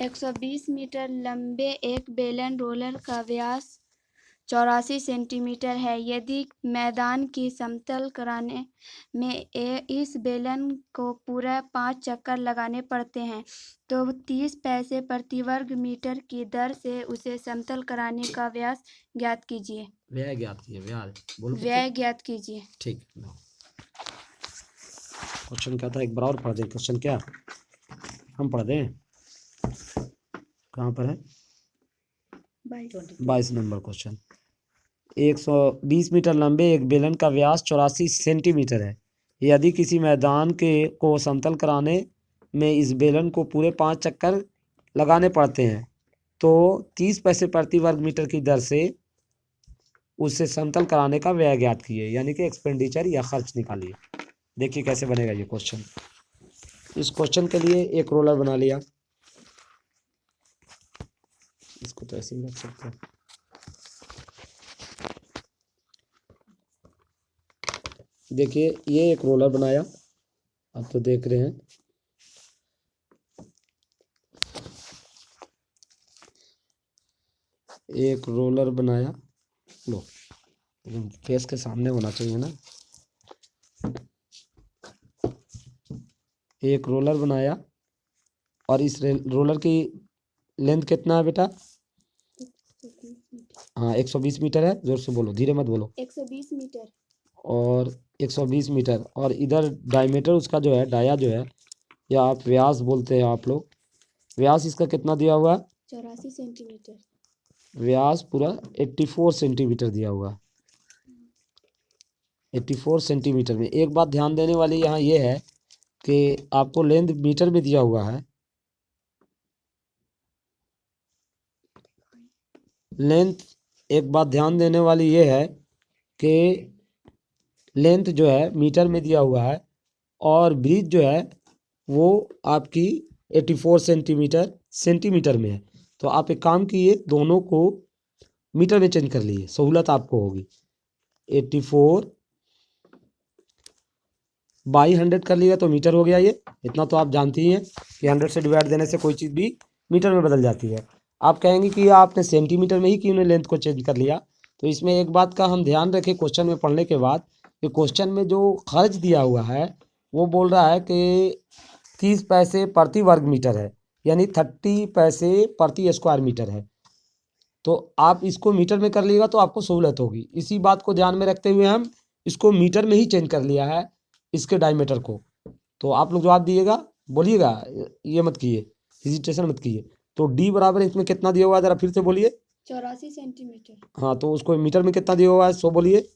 120 metre लंबे एक बेलन रोलर का व्यास 84 सेंटीमीटर है। यदि मैदान की समतल कराने में इस बेलन को पूरा 5 चक्कर लगाने पड़ते हैं तो 30 पैसे प्रति वर्ग मीटर की दर से उसे समतल कराने का व्यास ज्ञात कीजिए। व्यय ज्ञात कीजिए। व्यय ज्ञात कीजिए। ठीक। क्वेश्चन क्या था, एक बार और पढ़ दें। क्वेश्चन क्या हम पढ़ दें, कहाँ पर है? 22 नंबर क्वेश्चन। 120 मीटर लंबे एक बेलन का व्यास 84 सेंटीमीटर है। यदि किसी मैदान को समतल कराने में इस बेलन को पूरे 5 चक्कर लगाने पड़ते हैं तो 30 पैसे प्रति वर्ग मीटर की दर से उसे समतल कराने का व्यय ज्ञात कीजिए, यानी कि एक्सपेंडिचर या खर्च निकालिए। देखिए कैसे बनेगा ये क्वेश्चन। इस क्वेश्चन के लिए एक रोलर बना लिया, इसको तो ऐसे ही रख सकते हैं। देखिए ये एक रोलर बनाया, आप तो देख रहे हैं। एक रोलर बनाया, लो फेस के सामने होना चाहिए ना। एक रोलर बनाया और इस रोलर की लेंथ कितना है बेटा? हाँ 120 मीटर है। जोर से बोलो, धीरे मत बोलो। 120 मीटर। और 120 मीटर और इधर डायमीटर उसका जो है, डाया जो है, या आप व्यास बोलते हैं आप लोग, व्यास इसका कितना दिया हुआ है? 84 सेंटीमीटर। व्यास पूरा 84 सेंटीमीटर दिया हुआ। 84 सेंटीमीटर में एक बात ध्यान देने वाली यहाँ ये है कि आपको लेंथ मीटर में दिया हुआ है। लेंथ, एक बात ध्यान देने वाली ये है कि लेंथ जो है मीटर में दिया हुआ है और ब्रीथ जो है वो आपकी 84 सेंटीमीटर में है। तो आप एक काम कीजिए, दोनों को मीटर में चेंज कर लीजिए, सहूलत आपको होगी। 84 बाई 100 कर लिया तो मीटर हो गया। ये इतना तो आप जानती ही हैं कि 100 से डिवाइड देने से कोई चीज़ भी मीटर में बदल जाती है। आप कहेंगे कि आपने सेंटीमीटर में ही क्यों लेंथ को चेंज कर लिया। तो इसमें एक बात का हम ध्यान रखें क्वेश्चन में पढ़ने के बाद, कि क्वेश्चन में जो खर्च दिया हुआ है वो बोल रहा है कि 30 पैसे प्रति वर्ग मीटर है, यानी 30 पैसे प्रति स्क्वायर मीटर है। तो आप इसको मीटर में कर लीजिएगा तो आपको सहूलत होगी। इसी बात को ध्यान में रखते हुए हम इसको मीटर में ही चेंज कर लिया है, इसके डायमीटर को। तो आप लोग जवाब दिएगा, बोलिएगा, ये मत कीजिए, हेजिटेशन मत कीजिए। तो डी बराबर इसमें कितना दिया हुआ है, जरा फिर से बोलिए। 84 सेंटीमीटर। हाँ तो उसको मीटर में कितना दिया हुआ है, सो बोलिए।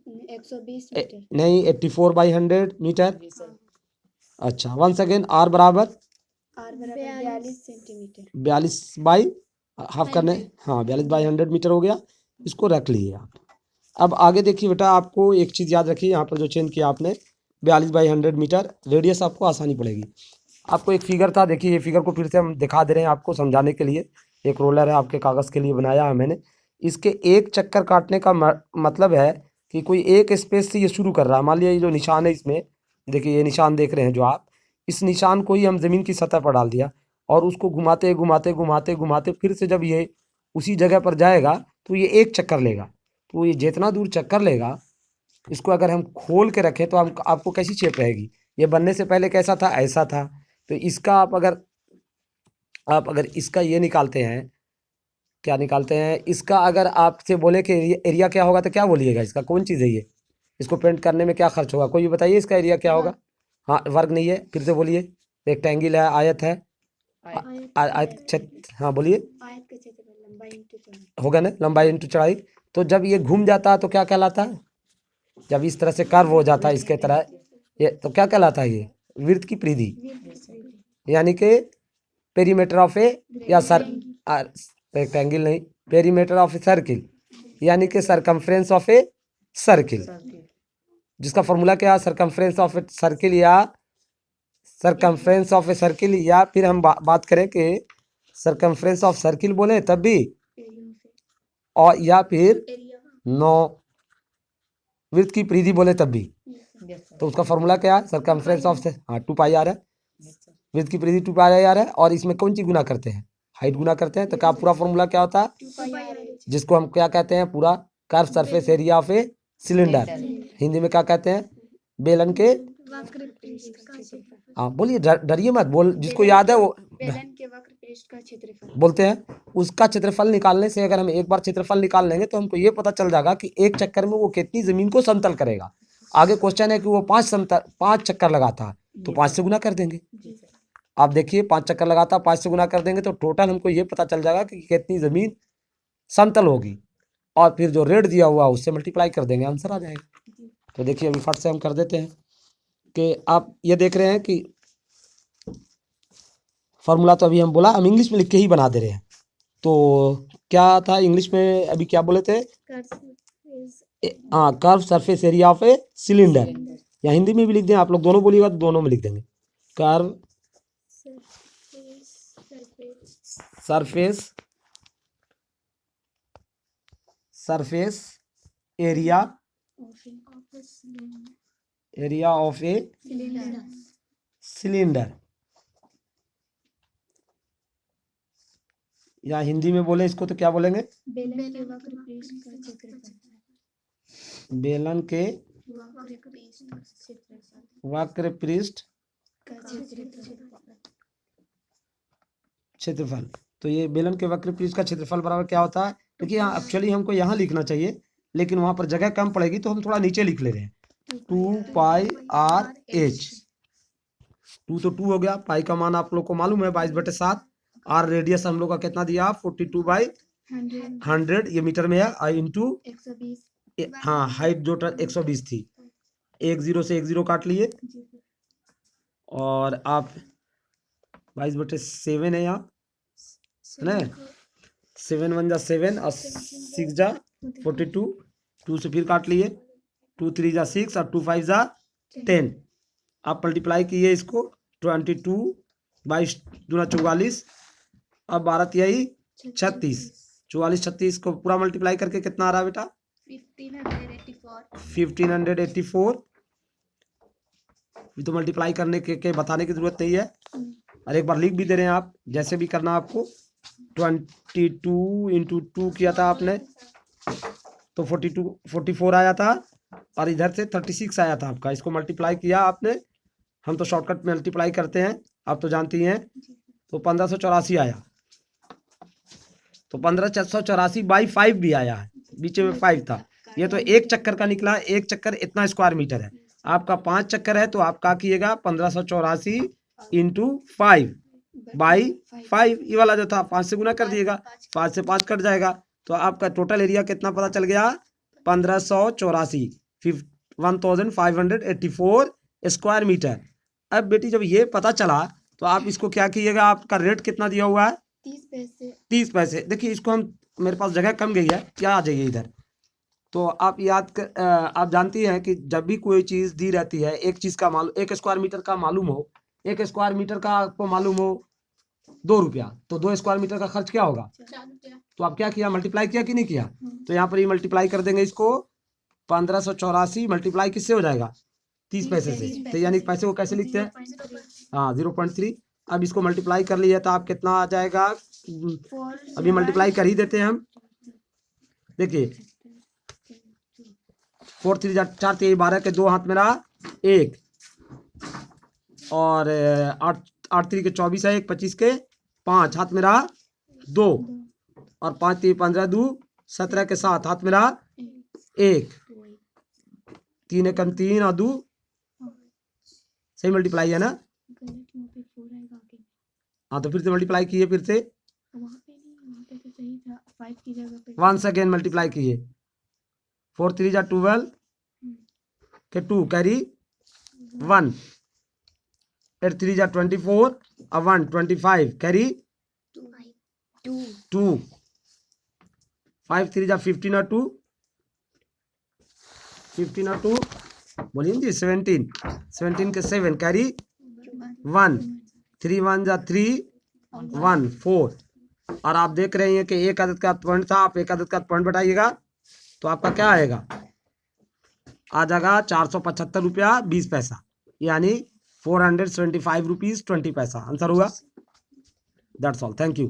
120 मीटर। नहीं, 84 बाई 100 मीटर। अच्छा, वंस अगेन आर बराबर 42 सेंटीमीटर। 42 बाई हाफ करने, हाँ 42 बाई 100 मीटर हो गया। इसको रख लीजिए आप। अब आगे देखिए बेटा, आपको एक चीज़ याद रखिए, यहाँ पर जो चेंज किया आपने 42 बाई 100 मीटर रेडियस, आपको आसानी पड़ेगी। आपको एक फिगर था, देखिए ये फिगर को फिर से हम दिखा दे रहे हैं आपको समझाने के लिए। एक रोलर है, आपके कागज़ के लिए बनाया है मैंने। इसके एक चक्कर काटने का मतलब है कि कोई एक स्पेस से ये शुरू कर रहा है। मान लिया ये जो निशान है इसमें, देखिए ये निशान देख रहे हैं जो आप, इस निशान को ही हम ज़मीन की सतह पर डाल दिया और उसको घुमाते घुमाते घुमाते घुमाते फिर से जब ये उसी जगह पर जाएगा तो ये एक चक्कर लेगा। तो ये जितना दूर चक्कर लेगा, इसको अगर हम खोल के रखें तो हम आपको कैसी शेप रहेगी। ये बनने से पहले कैसा था, ऐसा था। तो इसका आप अगर इसका ये निकालते हैं, क्या निकालते हैं इसका, अगर आपसे बोले कि एरिया क्या होगा तो क्या बोलिएगा, इसका कौन चीज़ है ये, इसको पेंट करने में क्या खर्च होगा, कोई भी बताइए इसका एरिया क्या होगा। हाँ वर्ग नहीं है, फिर से बोलिए। रेक्टेंगल है, आयत है, आयत क्षेत्र, हाँ बोलिए। आयत का क्षेत्रफल लंबाई इंटू चौड़ाई होगा ना, लंबाई इंटू चौड़ाई। तो जब ये घूम जाता है तो क्या कहलाता है, जब इस तरह से कर्व हो जाता है इसके तरह, ये तो क्या कहलाता है, ये वृत्त की परिधि, यानी कि पेरीमीटर ऑफ ए, या रेक्टेंगल नहीं, पेरीमीटर ऑफ ए सर्किल, यानी कि सरकमफ्रेंस ऑफ ए सर्किल, जिसका फॉर्मूला क्या है, सरकमफ्रेंस ऑफ ए सर्किल, या सरकमफ्रेंस ऑफ ए सर्किल, या फिर हम बात करें कि सरकमफ्रेंस ऑफ सर्किल बोले तब भी, और या फिर नो वृत्त की परिधि बोले तब भी। तो उसका फॉर्मूला क्या है, सरकमफ्रेंस ऑफ, हाँ 2 पाई आर है, वृत्त की परिधि 2 पाई आर है। और इसमें कौन सी गुना करते हैं, हाइट गुना करते हैं तो क्या पूरा फॉर्मूला क्या होता है, जिसको हम क्या कहते हैं, पूरा curve surface area of a cylinder. Hindi में क्या कहते हैं, बेलन के, हाँ बोलिए, डरिए मत, बोल, जिसको याद है वो बेलन के वक्र पृष्ठ का क्षेत्रफल बोलते हैं। उसका क्षेत्रफल निकालने से, अगर हम एक बार क्षेत्रफल निकाल लेंगे तो हमको ये पता चल जाएगा कि एक चक्कर में वो कितनी जमीन को समतल करेगा। आगे क्वेश्चन है कि वो 5 चक्कर लगाता है तो 5 से गुना कर देंगे। आप देखिए 5 चक्कर लगाता, 5 से गुना कर देंगे तो टोटल हमको ये पता चल जाएगा कि कितनी जमीन समतल होगी, और फिर जो रेट दिया हुआ उससे मल्टीप्लाई कर देंगे, आंसर आ जाएगा। तो देखिए अभी फट से हम कर देते हैं कि आप ये देख रहे हैं कि फॉर्मूला तो अभी हम बोला, हम इंग्लिश में लिख के ही बना दे रहे हैं। तो क्या था इंग्लिश में, अभी क्या बोले थे, हाँ, curve surface area of a cylinder, या हिंदी में भी लिख दें, आप लोग दोनों बोलिएगा तो दोनों में लिख देंगे, curve surface area of a cylinder, या हिंदी में बोले इसको तो क्या बोलेंगे, बेलन के वक्र पृष्ठ का क्षेत्रफल। बेलन के वक्र पृष्ठ क्षेत्रफल। तो ये बेलन के वक्र पृष्ठ का क्षेत्रफल बराबर क्या होता है, क्योंकि यहाँ एक्चुअली हमको यहाँ लिखना चाहिए, लेकिन वहां पर जगह कम पड़ेगी तो हम थोड़ा नीचे लिख ले रहे हैं, 2πr/h। 2 तो 2 हो गया, पाई का मान आप लोग को मालूम है 22/7, आर रेडियस हम लोग का कितना दिया, 42/100, ये मीटर में है, आई इंटू 120, हाँ हाइट जो 120 थी, 1 0 से 1 0 काट लिए, और आप 22/7 है यहाँ, है ना, 7 1 जा 7 और 6 जा 42, 2 से फिर काट लिए, 2 3 जा 6 और 2 5 जा 10। आप मल्टीप्लाई किए इसको, 22 22 दूना 44, अब 12 तिहाई 36, 44 36 को पूरा मल्टीप्लाई करके कितना आ रहा है बेटा, 1584। तो मल्टीप्लाई करने के बताने की जरूरत नहीं है, और एक बार लिख भी दे रहे हैं आप, जैसे भी करना आपको। 22 इंटू 2 किया था आपने तो 44 आया था, और इधर से 36 आया था आपका, इसको मल्टीप्लाई किया आपने, हम तो शॉर्टकट में मल्टीप्लाई करते हैं, आप तो जानती हैं, तो 1584 आया। तो 1584/5 भी आया है, बीच में 5 था, ये तो एक चक्कर का निकला, एक चक्कर इतना स्क्वायर मीटर है, आपका 5 चक्कर है तो आप क्या कीजिएगा, 1584 इंटू 5/5, ये वाला जो था 5 से गुना कर दिएगा, 5 से 5 कट जाएगा, तो आपका टोटल एरिया कितना पता चल गया, 1584, 1584 स्क्वायर मीटर। अब बेटी जब ये पता चला तो आप इसको क्या कीजिएगा, आपका रेट कितना दिया हुआ है, 30 पैसे। देखिए इसको हम, मेरे पास जगह कम गई है, क्या आ जाइए इधर, तो आप आप जानती हैं कि जब भी कोई चीज़ दी रहती है, एक चीज़ का मालूम, 1 स्क्वायर मीटर का मालूम हो, 1 स्क्वायर मीटर का आपको मालूम हो 2 रुपया, तो 2 स्क्वायर मीटर का खर्च क्या होगा, तो आप क्या किया, मल्टीप्लाई किया कि नहीं किया, तो यहाँ पर ये मल्टीप्लाई कर देंगे इसको, 1584 मल्टीप्लाई किससे हो जाएगा, 30 पैसे से, तो यानी पैसे को कैसे लिखते हैं, हाँ 0.3। अब इसको मल्टीप्लाई कर लिया तो आप कितना आ जाएगा, अभी मल्टीप्लाई कर ही देते हैं हम, देखिए 4 3 जा 4 3 12 के 2 हाथ में रहा 1, और 8 3 के 24 है 1, 25 के 5 हाथ में रहा 2, और 5 3 15 2 17 के 7 हाथ में रहा 1, 3 1 3 और 2, सही मल्टीप्लाई है ना, हाँ तो फिर से मल्टीप्लाई किए, फिर से वंस अगेन मल्टीप्लाई किए, 4 3 जा 12 के 2 कैरी 1, 8 3 जा 24 और 1 25 कैरी 2, 5 3 जा 15 और 2 बोलिए जी 17 के 7 कैरी 1, 3 1 जा 3 1 4, और आप देख रहे हैं कि एक अदद का पॉइंट था, आप एक अदद का पॉइंट बताइएगा तो आपका क्या आएगा, आ जाएगा 475 रुपया 20 पैसा, यानी 475 रुपीज 20 पैसा, आंसर हुआ। That's all, thank you.